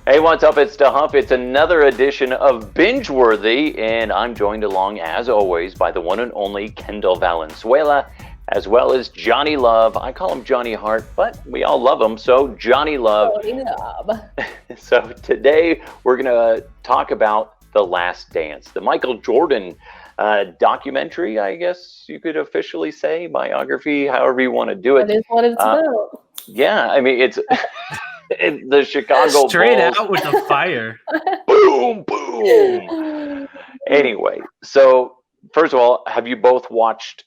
Hey, what's up? It's DeHuff. It's another edition of BingeWorthy, and I'm joined along, as always, by the one and only Kendall Valenzuela, as well as Johnny Love. I call him Johnny Hart, but we all love him, so Johnny Love. Johnny Love. So today we're going to talk about The Last Dance, the Michael Jordan documentary, I guess you could officially say, biography, however you want to do it. That is what it's about. Yeah, I mean, it's... the Chicago straight Bulls. out with the fire. Boom, boom. Anyway, so first of all, have you both watched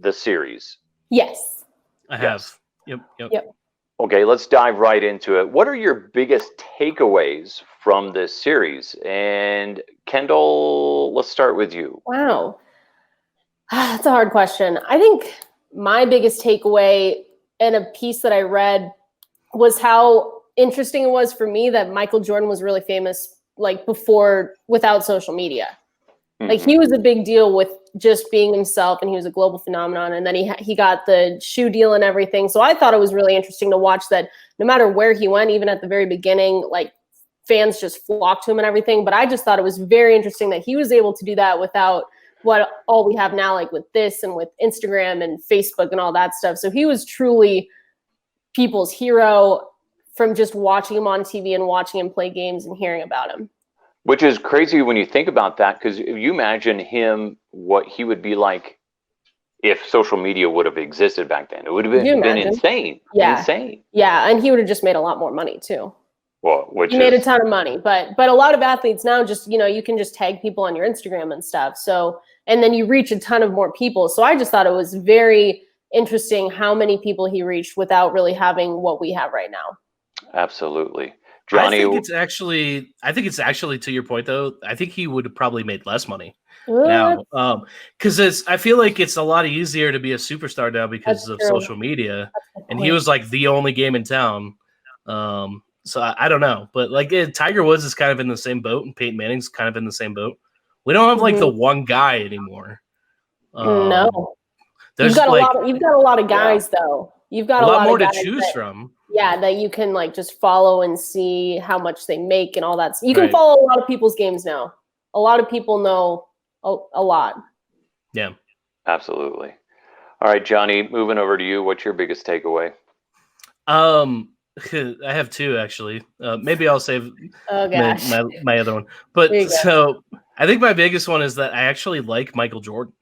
the series? Yes. I have. Yep. Okay, let's dive right into it. What are your biggest takeaways from this series? And Kendall, let's start with you. Wow. That's a hard question. I think my biggest takeaway in a piece that I read was how interesting it was for me that Michael Jordan was really famous like before, without social media. Mm-hmm. Like he was a big deal with just being himself, and he was a global phenomenon. And then he got the shoe deal and everything. So I thought it was really interesting to watch that no matter where he went, even at the very beginning, like fans just flocked to him and everything. But I just thought it was very interesting that he was able to do that without what all we have now, like with this and with Instagram and Facebook and all that stuff. So he was truly people's hero from just watching him on TV and watching him play games and hearing about him. Which is crazy when you think about that, because if you imagine him, what he would be like if social media would have existed back then. It would have been insane. Yeah. Insane. Yeah, and he would have just made a lot more money too. Well, he made a ton of money, but a lot of athletes now just, you can just tag people on your Instagram and stuff. So, and then you reach a ton of more people. So I just thought it was very interesting how many people he reached without really having what we have right now. Absolutely. Johnny, I think it's actually to your point though. I think he would have probably made less money now, because I feel like it's a lot easier to be a superstar now because of social media, and he was like the only game in town. So I don't know, but like Tiger Woods is kind of in the same boat, and Peyton Manning's kind of in the same boat. We don't have like the one guy anymore. No, you've got a lot of guys though. You've got a lot more to choose from. Yeah, that you can like just follow and see how much they make and all that. You can follow a lot of people's games now. A lot of people know a lot. Yeah, absolutely. All right, Johnny, moving over to you. What's your biggest takeaway? I have two actually. Maybe I'll save my other one. But so I think my biggest one is that I actually like Michael Jordan.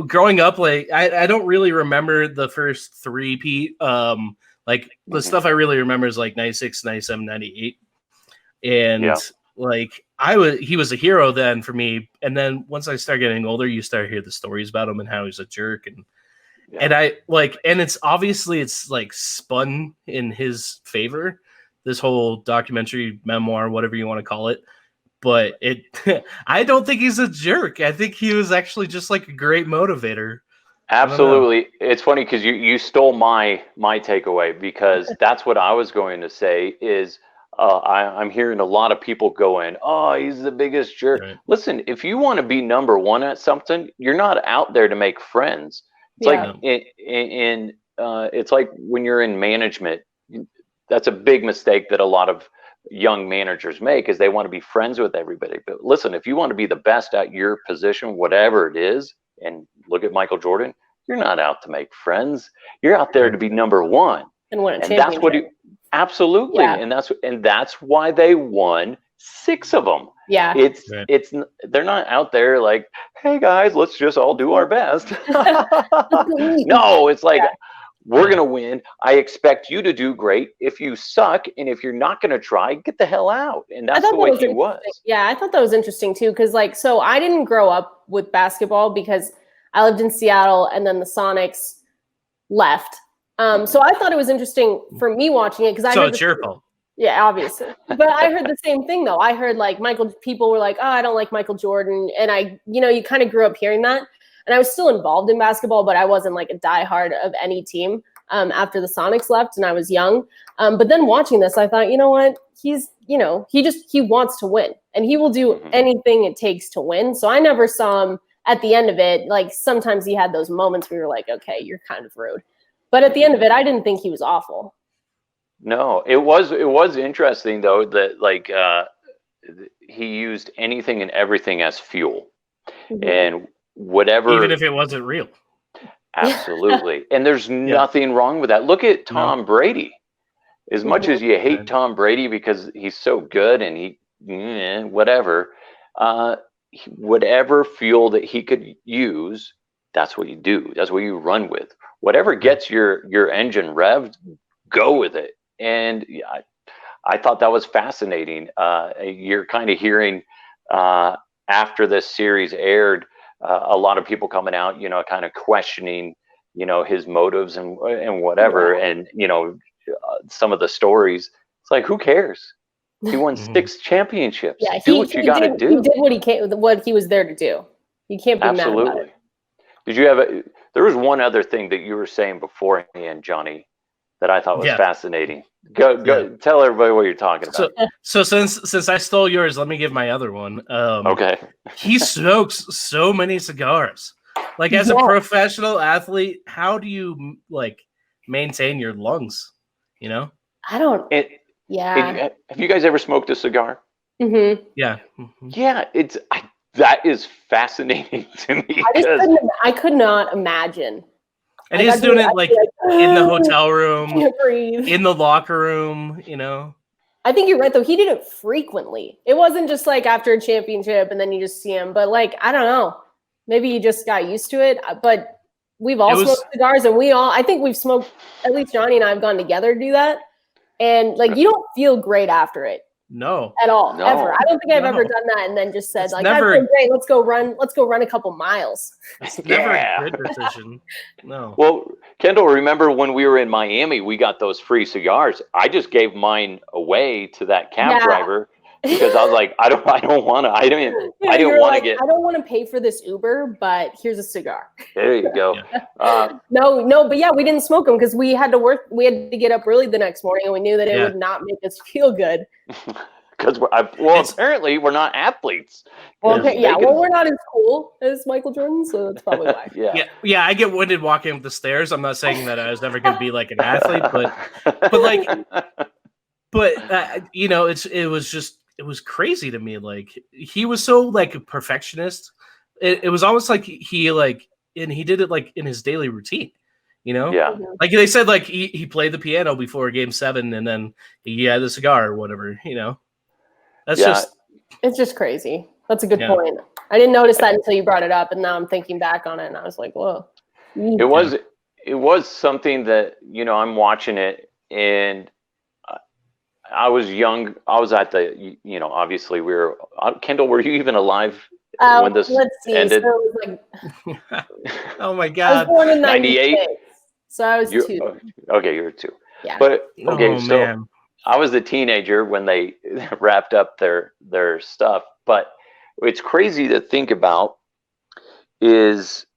Growing up, like I don't really remember the first three-peat. Like the stuff I really remember is like 96, 97, 98. And like he was a hero then for me. And then once I started getting older, you start to hear the stories about him and how he's a jerk. And I like, and it's like spun in his favor, this whole documentary, memoir, whatever you want to call it. But I don't think he's a jerk. I think he was actually just like a great motivator. Absolutely. It's funny because you stole my takeaway, because that's what I was going to say is I'm hearing a lot of people going, oh, he's the biggest jerk. Right. Listen, if you want to be number one at something, you're not out there to make friends. It's like it's like when you're in management, that's a big mistake that a lot of young managers make, is they want to be friends with everybody. But listen, if you want to be the best at your position, whatever it is, and look at Michael Jordan, you're not out to make friends. You're out there to be number one. And win a championship. That's what absolutely. Yeah. And that's why they won 6 of them. Yeah. They're not out there like, hey guys, let's just all do our best. No, it's like, we're going to win. I expect you to do great. If you suck and if you're not going to try, get the hell out. And that's the way he was. Yeah, I thought that was interesting too. Because so I didn't grow up with basketball because I lived in Seattle and then the Sonics left. So I thought it was interesting for me watching it because it's your fault. Yeah, obviously. But I heard the same thing though. I heard like people were like, oh, I don't like Michael Jordan. And you kind of grew up hearing that. And I was still involved in basketball, but I wasn't like a diehard of any team after the Sonics left and I was young. But then watching this, I thought, you know what? He's, he wants to win and he will do anything it takes to win. So I never saw him at the end of it. Like sometimes he had those moments where you're like, okay, you're kind of rude. But at the end of it, I didn't think he was awful. No, it was interesting though that like he used anything and everything as fuel, and whatever. Even if it wasn't real. Absolutely, and there's nothing wrong with that. Look at Tom Brady. As much as you hate Tom Brady because he's so good and he whatever, whatever fuel that he could use, that's what you do. That's what you run with. Whatever gets your engine revved, go with it. And I thought that was fascinating. You're kind of hearing after this series aired, a lot of people coming out, kind of questioning, his motives and whatever, and some of the stories. It's like, who cares? He won 6 championships. Yeah, do what you got to do. He did what he was there to do. You can't be mad about it. Did you have there was one other thing that you were saying beforehand, Johnny, that I thought was fascinating. Go tell everybody what you're talking about. So since I stole yours, let me give my other one. Okay. He smokes so many cigars. Like, as a professional athlete, how do you maintain your lungs? I don't. Have you guys ever smoked a cigar? Mm-hmm. Yeah. Mm-hmm. Yeah, that is fascinating to me. I could not imagine. And he's doing it in the hotel room, in the locker room, I think you're right, though. He did it frequently. It wasn't just after a championship and then you just see him. But I don't know. Maybe you just got used to it. But we've all smoked cigars, and I think we've smoked, at least Johnny and I have gone together to do that. And you don't feel great after it. No. At all. No. Ever. I don't think I've ever done that and then just said, I feel great. Let's go run a couple miles. It's never a good decision. No. Well, Kendall, remember when we were in Miami, we got those free cigars. I just gave mine away to that cab driver because I was like, I don't want to. I didn't want to get. I don't want to pay for this Uber, but here's a cigar. There you go. No, but yeah, we didn't smoke them because we had to work. We had to get up early the next morning, and we knew that it would not make us feel good. Because apparently we're not athletes. Well, we're not as cool as Michael Jordan, so that's probably why. Yeah. I get winded walking up the stairs. I'm not saying that I was never going to be like an athlete, it was crazy to me. He was so a perfectionist. It was almost like he and he did it in his daily routine. Yeah. Like they said, he played the piano before Game 7, and then he had the cigar or whatever. It's just crazy. That's a good point. I didn't notice that until you brought it up, and now I'm thinking back on it, and I was like, whoa. It was something that I'm watching it, and I was young. I was at the obviously we were. Kendall, were you even alive when this ended? So it was oh my God! I was born in 98, so I was 2. Okay, you were 2. Yeah. But okay, man. I was a teenager when they wrapped up their stuff. But it's crazy to think about is,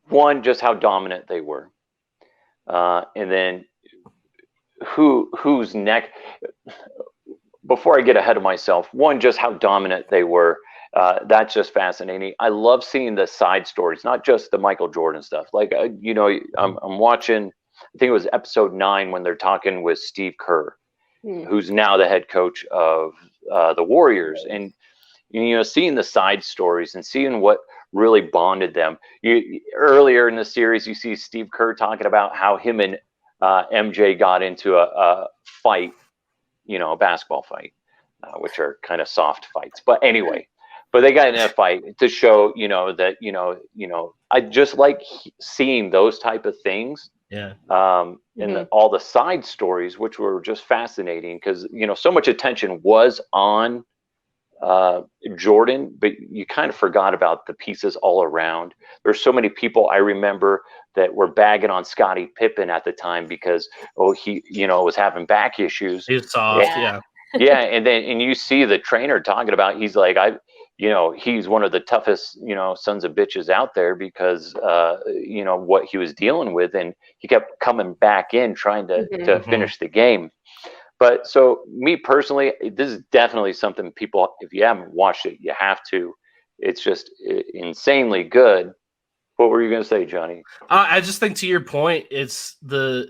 one, just how dominant they were, and then who's next. Before I get ahead of myself, one, just how dominant they were. That's just fascinating. I love seeing the side stories, not just the Michael Jordan stuff. I'm watching, I think it was episode 9 when they're talking with Steve Kerr, who's now the head coach of the Warriors, and seeing the side stories and seeing what really bonded them. Earlier in the series, you see Steve Kerr talking about how him and MJ got into a fight, a basketball fight, which are kind of soft fights. But anyway, they got in a fight to show, that, I just like seeing those type of things. Yeah. And all the side stories, which were just fascinating because, so much attention was on Jordan, but you kind of forgot about the pieces all around. There's so many people I remember that were bagging on Scottie Pippen at the time because, he, was having back issues. He's soft. Yeah. Yeah. And you see the trainer talking about, he's like, he's one of the toughest, sons of bitches out there because, what he was dealing with. And he kept coming back in trying to finish the game. But so me personally, this is definitely something people, if you haven't watched it, you have to. It's just insanely good. What were you going to say, Johnny? I just think, to your point, it's the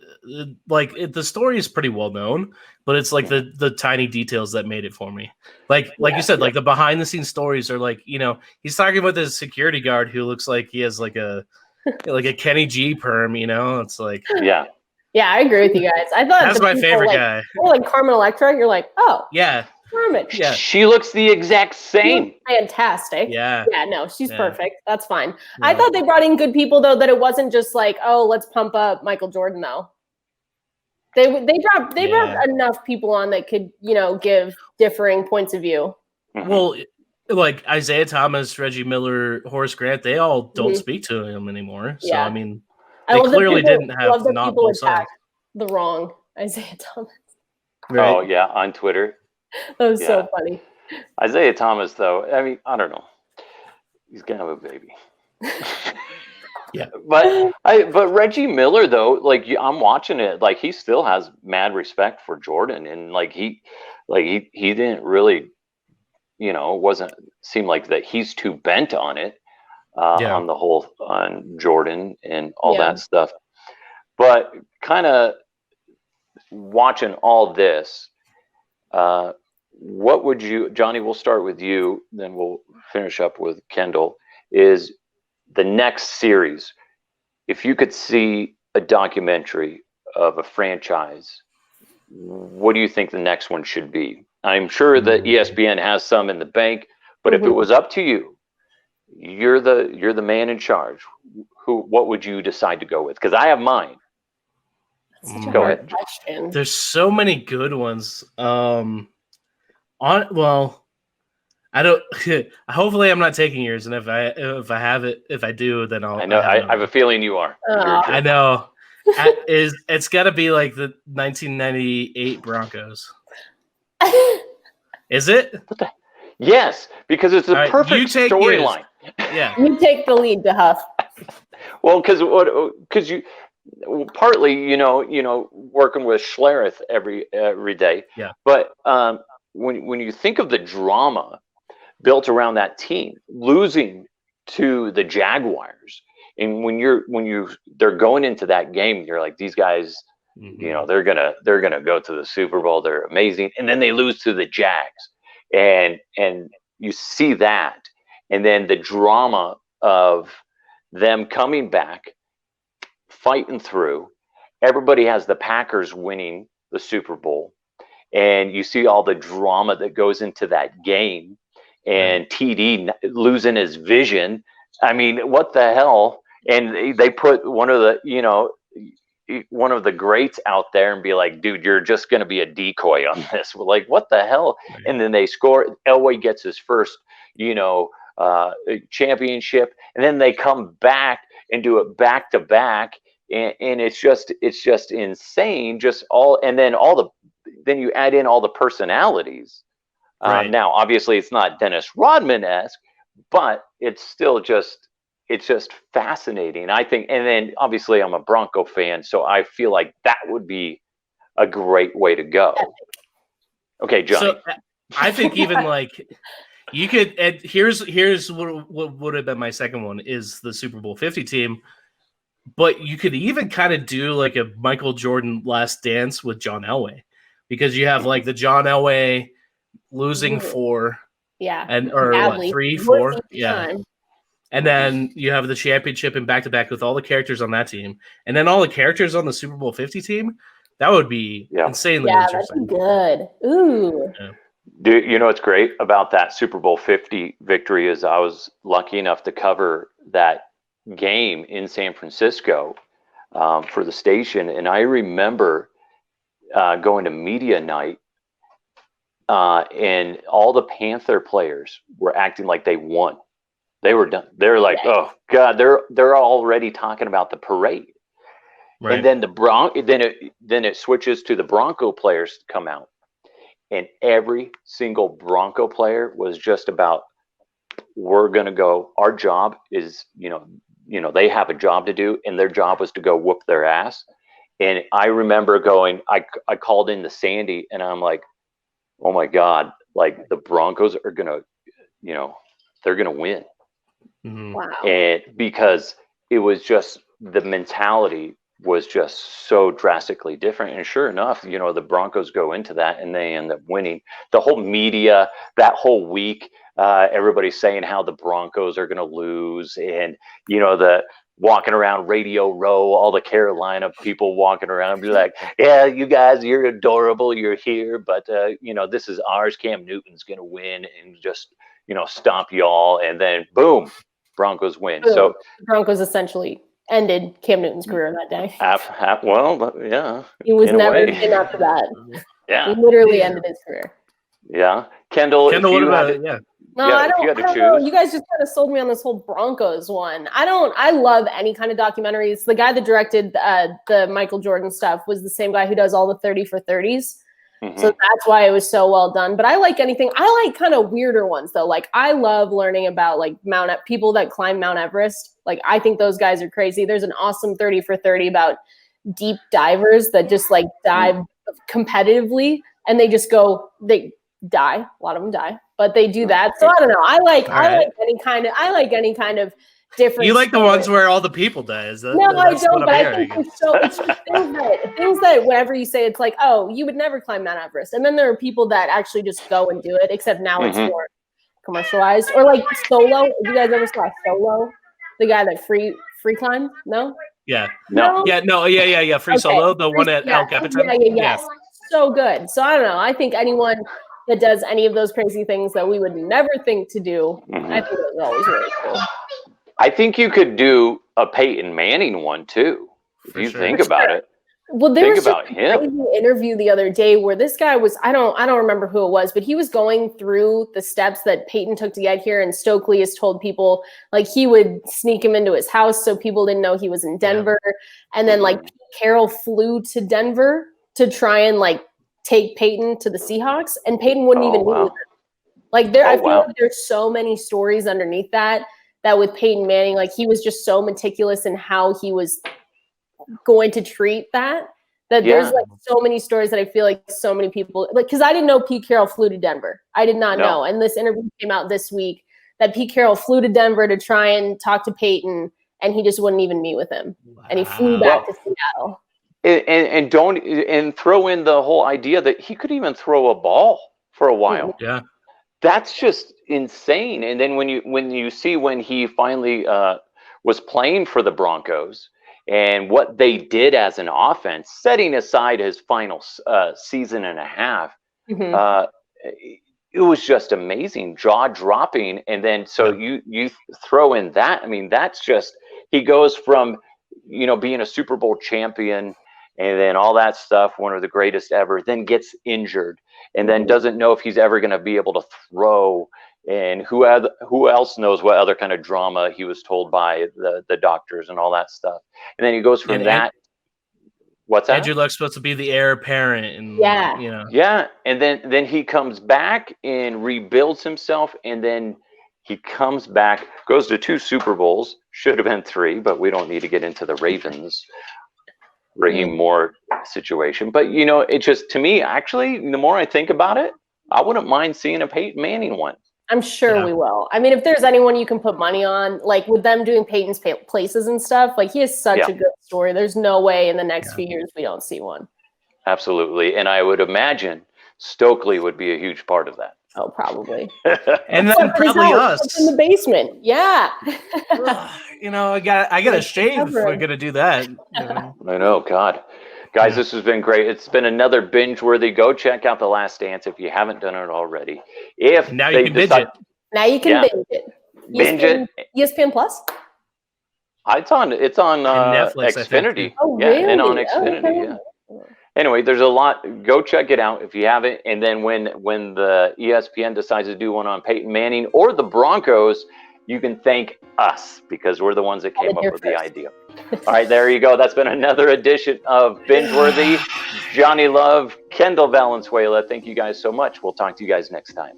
story is pretty well known, but it's like the tiny details that made it for me. Like you said, like the behind the scenes stories are like, he's talking about this security guard who looks like he has like a Kenny G perm. It's like Yeah. Yeah, I agree with you guys. I thought that's my favorite guy. Like Carmen Electra, you're like, oh yeah. Carmen. Yeah. She looks the exact same. Fantastic. Yeah. Yeah, no, she's perfect. That's fine. Yeah. I thought they brought in good people though, that it wasn't just like, oh, let's pump up Michael Jordan though. They brought enough people on that could, give differing points of view. Well, like Isaiah Thomas, Reggie Miller, Horace Grant, they all don't speak to him anymore. So I mean, they clearly didn't have not both sides. The wrong Isaiah Thomas. Right? Oh yeah, on Twitter. That was so funny. Isaiah Thomas, though, I mean, I don't know. He's gonna have a baby. Yeah. But Reggie Miller, though, like I'm watching it, like he still has mad respect for Jordan, and like he didn't really, wasn't seem like that he's too bent on it, on the whole, on Jordan and all that stuff. But kind of watching all this, what would you, Johnny, we'll start with you, then we'll finish up with Kendall, is the next series. If you could see a documentary of a franchise, what do you think the next one should be? I'm sure that ESPN has some in the bank, but if it was up to you, you're the man in charge. What would you decide to go with? Because I have mine. Go ahead. Question. There's so many good ones. I don't. Hopefully, I'm not taking yours, and if I do, then I'll. I have a feeling you are. I know. It's got to be like the 1998 Broncos. Is it? Yes, because it's a perfect storyline. Yeah, you take the lead, DeHuff. Well, because you. Partly, working with Schlereth every day. Yeah. But when you think of the drama built around that team, losing to the Jaguars, and when they're going into that game, you're like, these guys, they're gonna go to the Super Bowl. They're amazing, and then they lose to the Jags, and you see that, and then the drama of them coming back, fighting through. Everybody has the Packers winning the Super Bowl, and you see all the drama that goes into that game, and TD losing his vision. I mean, what the hell? And they put one of the greats out there and be like, dude, you're just going to be a decoy on this. Like, what the hell? And then they score. Elway gets his first, championship, and then they come back and do it back to back. And it's just insane. Then you add in all the personalities. Now, obviously, it's not Dennis Rodman-esque, but it's still just fascinating. I think, and then obviously I'm a Bronco fan, so I feel like that would be a great way to go. Okay, Johnny. So I think even like you could. And here's what would have been my second one is the Super Bowl 50 team. But you could even kind of do like a Michael Jordan Last Dance with John Elway, because you have like the John Elway losing 4, or 3, 4, and then you have the championship and back to back with all the characters on that team, and then all the characters on the Super Bowl 50 team. That would be insanely interesting. That'd be good. Ooh. Yeah. Dude, what's great about that Super Bowl 50 victory is I was lucky enough to cover that game in San Francisco for the station, and I remember going to media night, and all the Panther players were acting like they won. They were done. They're like, oh God, they're already talking about the parade. Right. And then then it switches to the Bronco players to come out, and every single Bronco player was just about, we're gonna go. Our job is, they have a job to do, and their job was to go whoop their ass. And I remember going, I called in to Sandy, and I'm like, oh my God, like the Broncos are gonna, they're gonna win. Wow. And because it was just the mentality was just so drastically different. And sure enough, the Broncos go into that and they end up winning. The whole media that whole week, everybody's saying how the Broncos are going to lose, and the walking around Radio Row, all the Carolina people walking around and be like, yeah, you guys, you're adorable, you're here, but this is ours. Cam Newton's going to win and just stomp y'all, and then boom, Broncos win. Boom. So Broncos essentially ended Cam Newton's career that day. Well, yeah. He was never in after that. Yeah. He literally ended his career. Yeah. Kendall, what about it? Yeah. No, yeah, I don't know. You guys just kind of sold me on this whole Broncos one. I love any kind of documentaries. The guy that directed the Michael Jordan stuff was the same guy who does all the 30 for 30s. Mm-hmm. So that's why it was so well done. But I like anything. I like kind of weirder ones though. Like I love learning about like people that climb Mount Everest. Like I think those guys are crazy. There's an awesome 30 for 30 about deep divers that just like dive competitively, and they die. A lot of them die, but they do that. So I don't know. I like any kind of different. You like the ones where all the people die? I don't. But I think it's just things that whenever you say it's like, oh, you would never climb Mount Everest, and then there are people that actually just go and do it. Except now it's more commercialized. Or like Solo. Have you guys ever saw Solo? The guy that free climbed? No. Yeah. No. Yeah. No. Yeah. Free Solo. The one at El Capitan. Yeah. So good. So I don't know. I think anyone that does any of those crazy things that we would never think to do, I think it's always really cool. I think you could do a Peyton Manning one too, if you think about it. Well, there was a crazy interview the other day where this guy was, I don't remember who it was, but he was going through the steps that Peyton took to get here, and Stokely has told people like he would sneak him into his house so people didn't know he was in Denver, and then like Pete Carroll flew to Denver to try and like take Peyton to the Seahawks, and Peyton wouldn't even meet with him. Like I feel like there's so many stories underneath that with Peyton Manning, like he was just so meticulous in how he was going to treat that there's like so many stories that I feel like so many people like, because I didn't know Pete Carroll flew to Denver. I did not know. And this interview came out this week that Pete Carroll flew to Denver to try and talk to Peyton, and he just wouldn't even meet with him. Wow. And he flew back to Seattle. And throw in the whole idea that he could even throw a ball for a while. Yeah. That's just insane. And then when you see when he finally was playing for the Broncos and what they did as an offense, setting aside his final season and a half, it was just amazing, jaw-dropping. And then so you throw in that. I mean, that's just, he goes from, being a Super Bowl champion and then all that stuff, one of the greatest ever, then gets injured and then doesn't know if he's ever going to be able to throw. And who else knows what other kind of drama he was told by the doctors and all that stuff. And then he goes from that. What's that? Andrew Luck's supposed to be the heir apparent. And, Yeah. And then he comes back and rebuilds himself. And then he comes back, goes to 2 Super Bowls, should have been 3, but we don't need to get into the Ravens Raheem Moore situation. But, it just, to me, actually, the more I think about it, I wouldn't mind seeing a Peyton Manning one. I'm sure we will. I mean, if there's anyone you can put money on, like with them doing Peyton's places and stuff, like he has such a good story. There's no way in the next few years we don't see one. Absolutely. And I would imagine Stokely would be a huge part of that. Oh, probably. And then probably us in the basement. Yeah. I got to shave if we're gonna do that. I know, God. Guys, this has been great. It's been another binge-worthy. Go check out The Last Dance if you haven't done it already. Now you can binge it. Now you can binge it. Binge it. ESPN Plus? It's on Netflix, Xfinity. Oh, really? And on Xfinity, Anyway, there's a lot. Go check it out if you haven't. And then when the ESPN decides to do one on Peyton Manning or the Broncos, you can thank us because we're the ones that came up with the idea. All right, there you go. That's been another edition of Binge-Worthy. Johnny Love, Kendall Valenzuela. Thank you guys so much. We'll talk to you guys next time.